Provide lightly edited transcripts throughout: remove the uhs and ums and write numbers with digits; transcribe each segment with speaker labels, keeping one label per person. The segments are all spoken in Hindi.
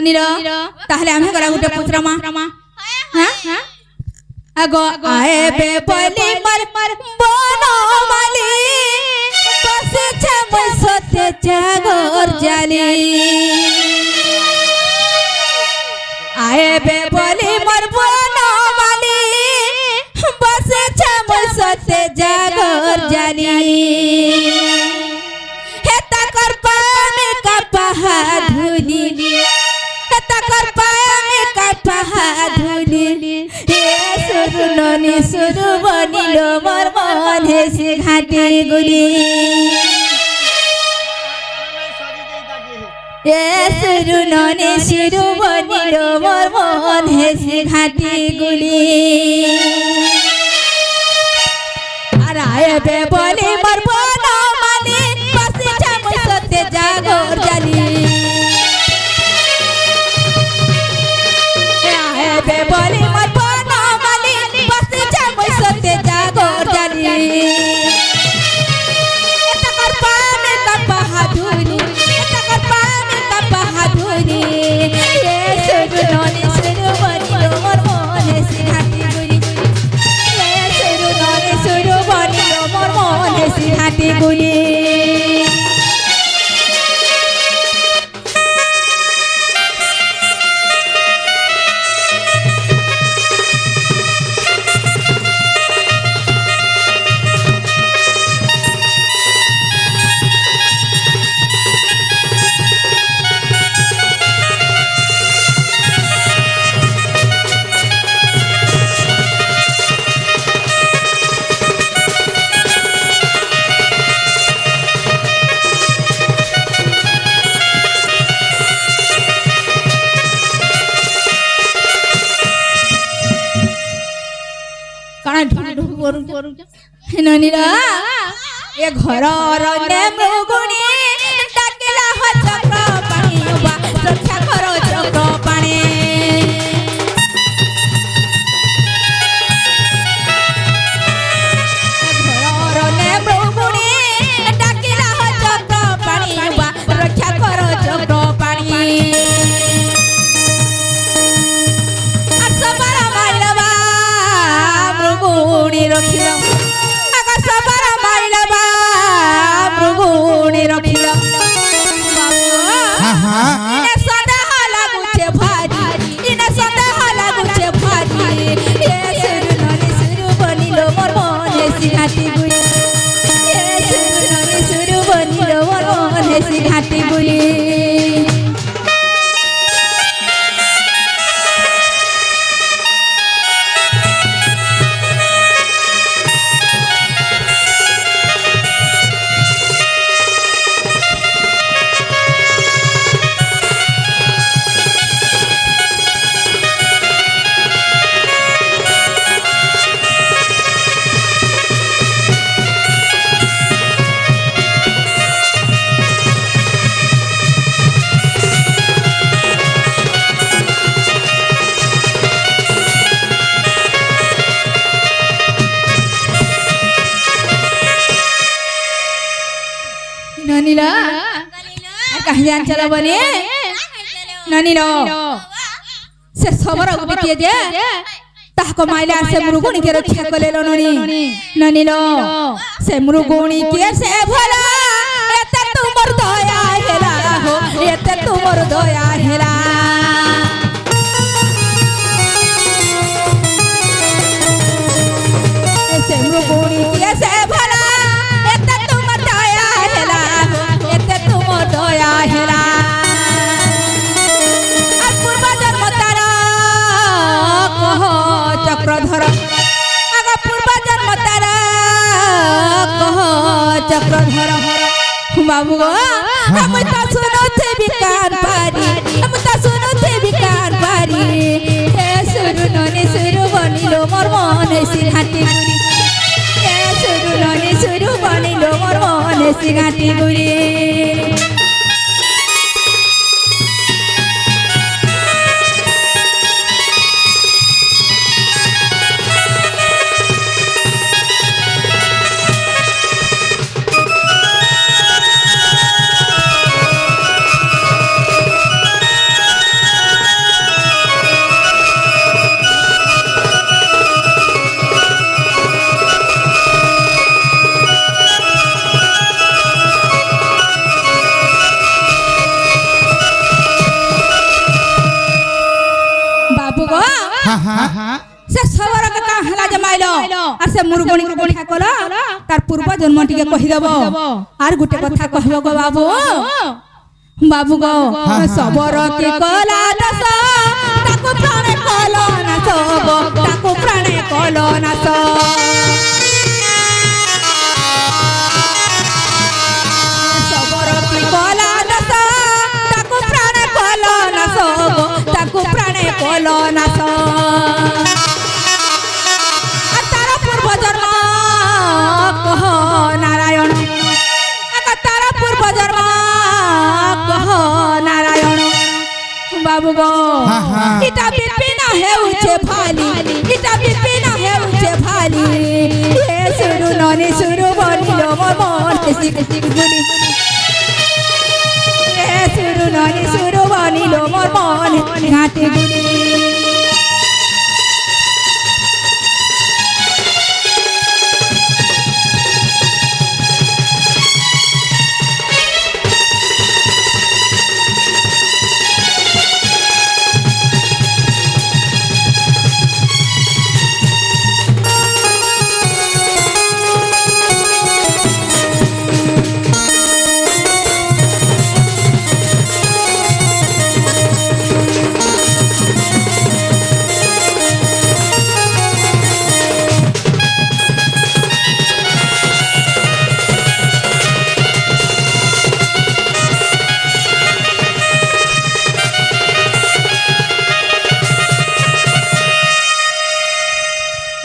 Speaker 1: नीरो ताहले आम्ही गला गुटे पुत्रमा हां आगो आए बे बली मर बनमाली बसे छम सत्य जागर जाली आए बे बली मर बनमाली बसे छम सत्य जागर जाली हेता कर पामे का पहा धुली हेता कर पामे का पहा धुली ननी सुरु बनिलो मोर मन हेसी घाटी गुली ए सुरु ननी सुरु बनिलो मोर मन हेसी घाटी गुली आराए बे बोली मोर बनो मानी बसी छम सत्य जागर जाली आए बे बोली मोर सत्य जागर जाली एता कर पामे का पहा धुली एता कर पामे का पहा धुली ये सुरु ननी सुरु बनिलो मोर मन हेसी घाटी गुली ये सुरु ननी सुरु बनिलो मोर मन हेसी घाटी गुली ननीरा ये घर रने मृगुणी डाकिला हो चक्र पाणी बा रक्षा करो चक्र पाणी घर रने मृगुणी डाकिला हो चक्र पाणी बा रक्षा करो चक्र पाणी सबरा माइलबा मृगुणी रखिला सबर माइलबा मृगुणी रखिला इने सदा लागुचे भारी इने सदा लागुचे भारी ये सुरु ननी सुरु बनिलो मोर मन हेसी घाटी गुली ये सुरु ननी सुरु बनिलो मोर मन हेसी घाटी गुली ननीला कहीं जान चला बने ननीलो से सबर बितिए दे ताको माइला से मृगुणी के रक्षा कलेलो ननीलो से मृगुणी के से भला एते तुमर दया हेला हो एते तुमर दया हेला से मृगुणी के से भला एते तुमर दया हेला एते तुमर दया हेला चक्रधर आगा पूर्व जन्म तारा कह चक्रधर बाबू हम तो सुनो थे विकार पारी हम तो सुनो थे विकार पारी हे सुरु ननी सुरु बनिलो मोर मन हेसी घाटी गुरी हे सुरु ननी सुरु बनिलो मोर मन हेसी घाटी गुरी से सबर के का हला जमाइलो आ से मुरगणी कोठा कलो तार पूर्व जन्म टिके कहि देबो आर गुटे कथा कहबो गो बाबू बाबू गो सबर के कला दस ताको प्राणे कलो ना सब ताको प्राणे कलो ना सबर के कला दस ताको प्राणे कलो ना सब ताको प्राणे कलो ना नारायण तारा पूर्व जन्म कह नारायण बाबू गो इटा बिपिना हेउछे भाली इटा बिपिना हेउछे भाली ये सुरु ननी सुरु बनिलो मोर मन सिक सिक गुनी ये सुरु ननी सुरु बनिलो मोर मन घाटी गुनी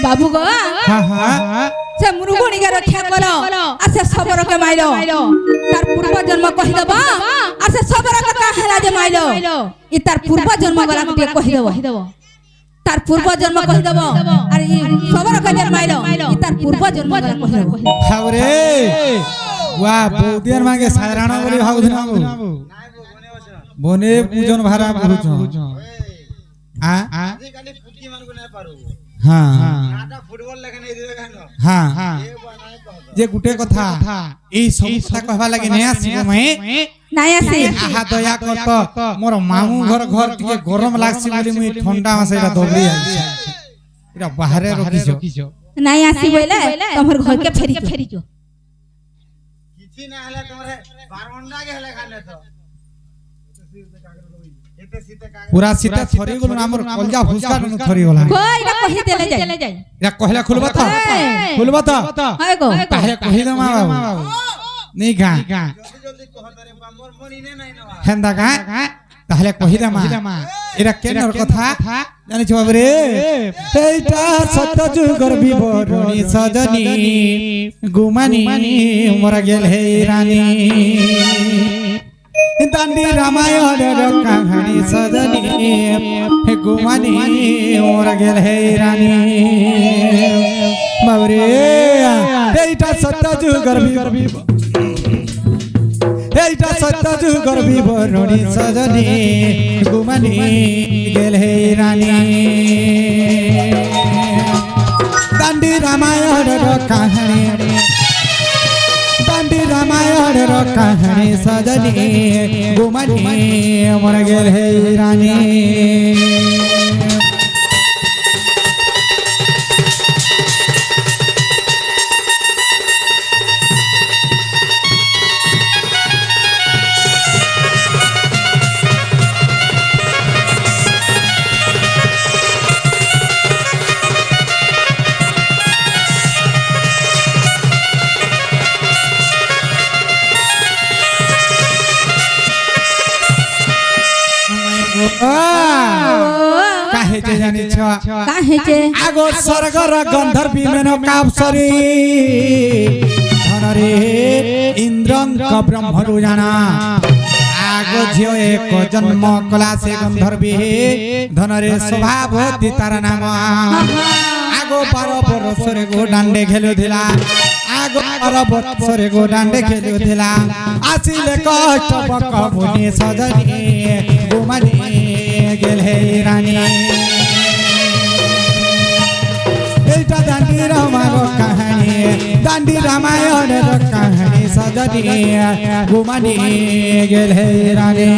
Speaker 1: बाबू गो से मुरुगणी के रक्षा करो आ से सबर के माइलो तार पूर्व जन्म कहि देबो आ से सबर के का हला जे माइलो ई तार पूर्व जन्म वाला के कहि देबो तार पूर्व जन्म कहि देबो अरे ई सबर के जे माइलो ई तार पूर्व जन्म वाला कहि देबो
Speaker 2: हावरे वाह बौदियार मागे साधारण बोली भाउथना बने पूजन भारा भरुछ आ
Speaker 3: आजि काली पुटकी मान को नै पारू
Speaker 2: हां
Speaker 3: आटा फुटबॉल लेके नै देबे कानो
Speaker 2: हां
Speaker 3: ए बनाय कहत
Speaker 2: जे गुटे कथा ई सब कथा कहबा लागि नै आसी मैं
Speaker 1: নাই আছে
Speaker 2: आहा दया करत मोर मामू घर टिके गरम लागसी बोली मुई ठंडा मासे एटा दबली आइछि एटा बाहरे रखिछो
Speaker 1: নাই আসি বইলে তোমার घर के फेरिजो
Speaker 3: किछि ना हले तोरे बारमंडा के हले खाने तो एते सीते कागज
Speaker 2: पूरा सीता थरी गेल हमर कलजा फुसका न थरी गेल
Speaker 1: कोई ना कहि देले जाई
Speaker 2: या कहला खुलबा त
Speaker 1: हाय गो
Speaker 2: पहले कहि दे मा बाबू नहीं गा
Speaker 3: जल्दी जल्दी कहत रे मोर मनी ने नै नवा
Speaker 2: हेंदा गा তাহলে কহি দে মা এরা কেনর কথা জানিছ বাবরে এইটা সত্য যুগর বিবরণী সজনী গুমানি মোরা গেল হে রানী দান্ডি রামায়ণের কাহিনী সজনী গুমানি মোরা গেল হে রানী বাবরে এইটা সত্য যুগর বিবরণী এইটা সত্য যুগর বিবরণী সজনী গুমানি গেল হে রানী দান্ডি রামায়ণের কাহিনী সজনী গুমানি মর গেল হে রানী काहे जे जानि छ
Speaker 1: काहे जे
Speaker 2: आगो स्वर्गर गंधर्वी मेन कापसरी धनरे इंद्रंक ब्रह्मरु जाना आगो झियो एक जन्म कला से गंधर्वी धनरे स्वभावती तार नाम आगो 12 बरसरे गो डांडे खेलुथिला आगो 12 बरसरे गो डांडे खेलुथिला आसिले कष्ट बक मुनि सजनी गुमानी गेल हे रानी এইটা দান্ডি রামায়ণের কাহিনী দান্ডি রামায়ণের কাহিনী সজনী গুমানি গেল হে রানী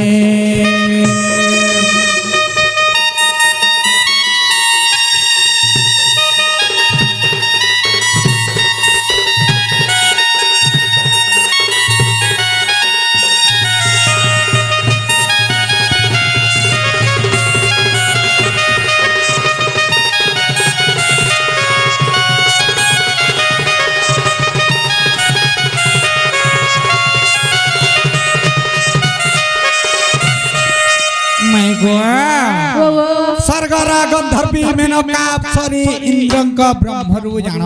Speaker 2: स्वर्गरा गंधर्वी मेनकाप्सरी इंद्रंक ब्रह्मरु जान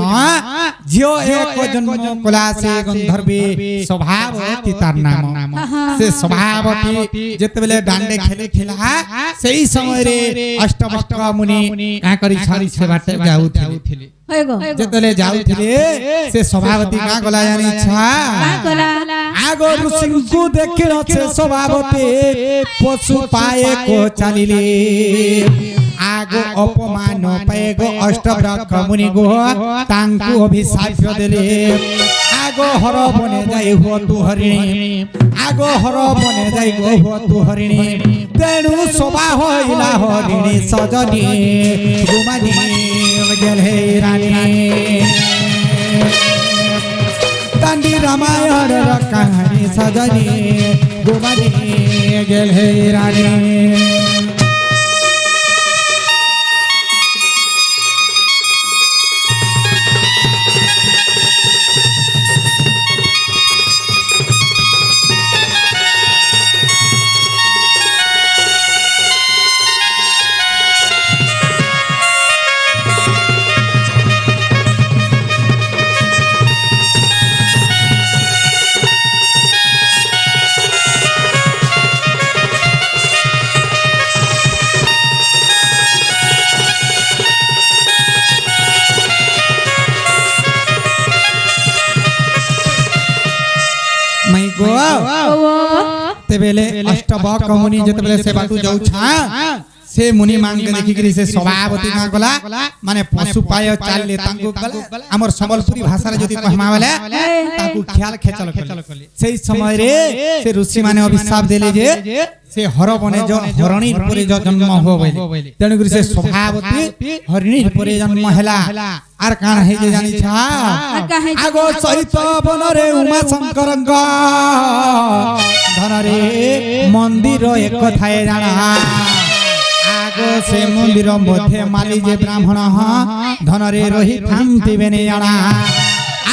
Speaker 2: जियो एक जन्म कला से गंधर्वी स्वभावती तार नाम से स्वभावती जेतेबेले डांडे खेले खेला सेही समय रे अष्टवक्र मुनि का करी छारी से बाटे जाउथिले जेतेले जाउथिले से स्वभावती का गला जानी छा आगो ऋषिଙ୍କୁ देखिन से स्वभावती पशु पाए को चालिले आगो अपमान पाएगो अष्टवक्र मुनि गो तांकु अभिशाप देले आगो हर बने जाई हो तू हरिणी आगो हर बने जाई गो हो तू हरिणी तेणु शोभा होइला हरिणी सजनी गुमानी गेल हे रानी दांडी रामायण र कहानी सजनी गुमानी गेल हे रानी तेबेले अष्टवक्र मुनि जेतेबेले सेवा तू जाउ छा से मुनि मांग के देखि करी से स्वभावती का गला माने पशु पाय चालले तांको गला हमर संबलपुरी भाषा रे जदी कहमा वाला ताकू ख्याल खेचल कले सेही समय रे से ऋषि माने अभिशाप देले जे से हर बने जो हरणी परे जो जन्म हो बैले तेनु करी से स्वभावती हरणी परे जन्म हैला आर कान है जे जानी छा आगो सहित बन रे उमा शंकरंग धन रे मंदिर एक थाए जाना आगो से मंदिर मध्य माली जे ब्राह्मण धन रे रही थांती बेने जाना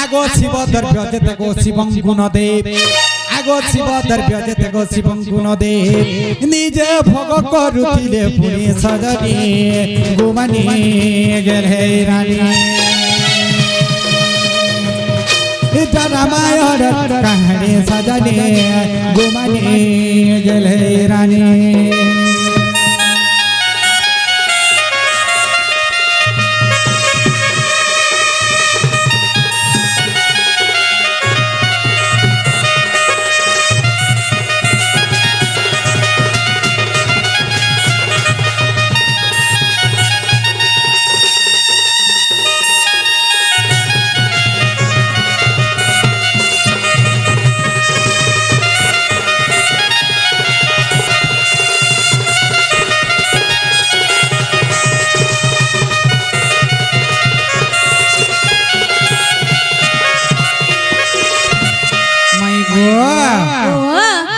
Speaker 2: आगो शिव द्रव्य जेते गो शिवं गुण देव आगो शिव द्रव्य जेते गो शिवं गुण देव निजे भोग करुतिले पुनि सजनी गुमानी गेल हे रानी इता रामायण कहानी सजनी गुमानी गेल हे रानी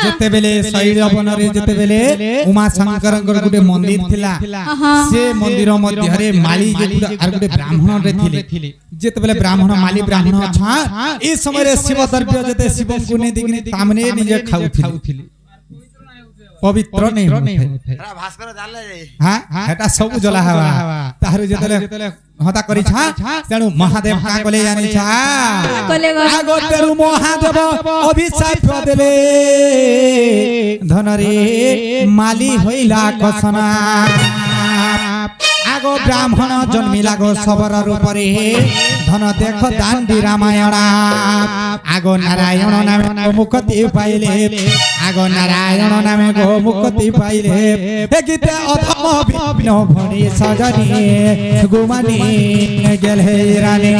Speaker 2: जेतेबेले शैल बनरे जेतेबेले उमा शंकरंकर गुटे मंदिर थिला से मंदिर मध्य रे माली जे गुटे आर गुटे ब्राह्मण रे थिले जेतेबेले ब्राह्मण माली ब्राह्मण छा ए समय रे शिव द्रव्य जेते शिव गुने दिगने तामने निजे खाउथिले पवित्र नहीं होते
Speaker 3: भास्कर जाले
Speaker 2: हां हेटा सब जला हवा ताहरु जेतेले हता करी छा तेनु महादेव का कले जानी छा आगो तेरु महादेव अभिशाप देले धन रे माली होइला कसना आगो ब्राह्मण जन्मिला गो सबर रूप रे धन देख दांडी रामायण आगो नारायण नामे मुक्ति पाइले आगो नारायण नामे गो मुक्ति पाइले ए गीते अधम विष्णु भणी सजनी गुमानी गेल हे रानी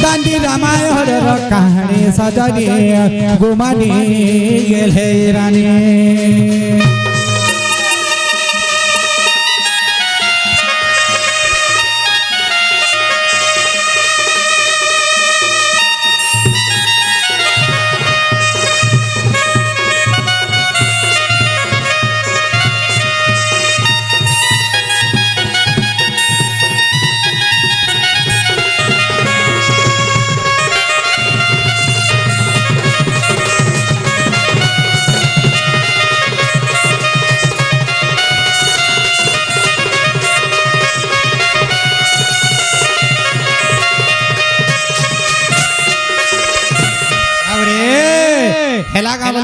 Speaker 2: दांडी रामायण र कहानी सजनी गुमानी गेल हे रानी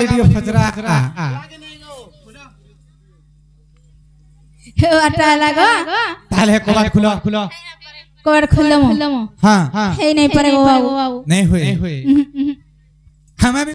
Speaker 2: बोली दियो फजरा
Speaker 3: लागे नहीं गो सुनो
Speaker 1: আটা লাগো
Speaker 2: ताले कबाड़ खुलो
Speaker 1: কবার খুললাম
Speaker 2: हाँ
Speaker 1: এই নাই পারে গো বাবু
Speaker 2: नहीं हुए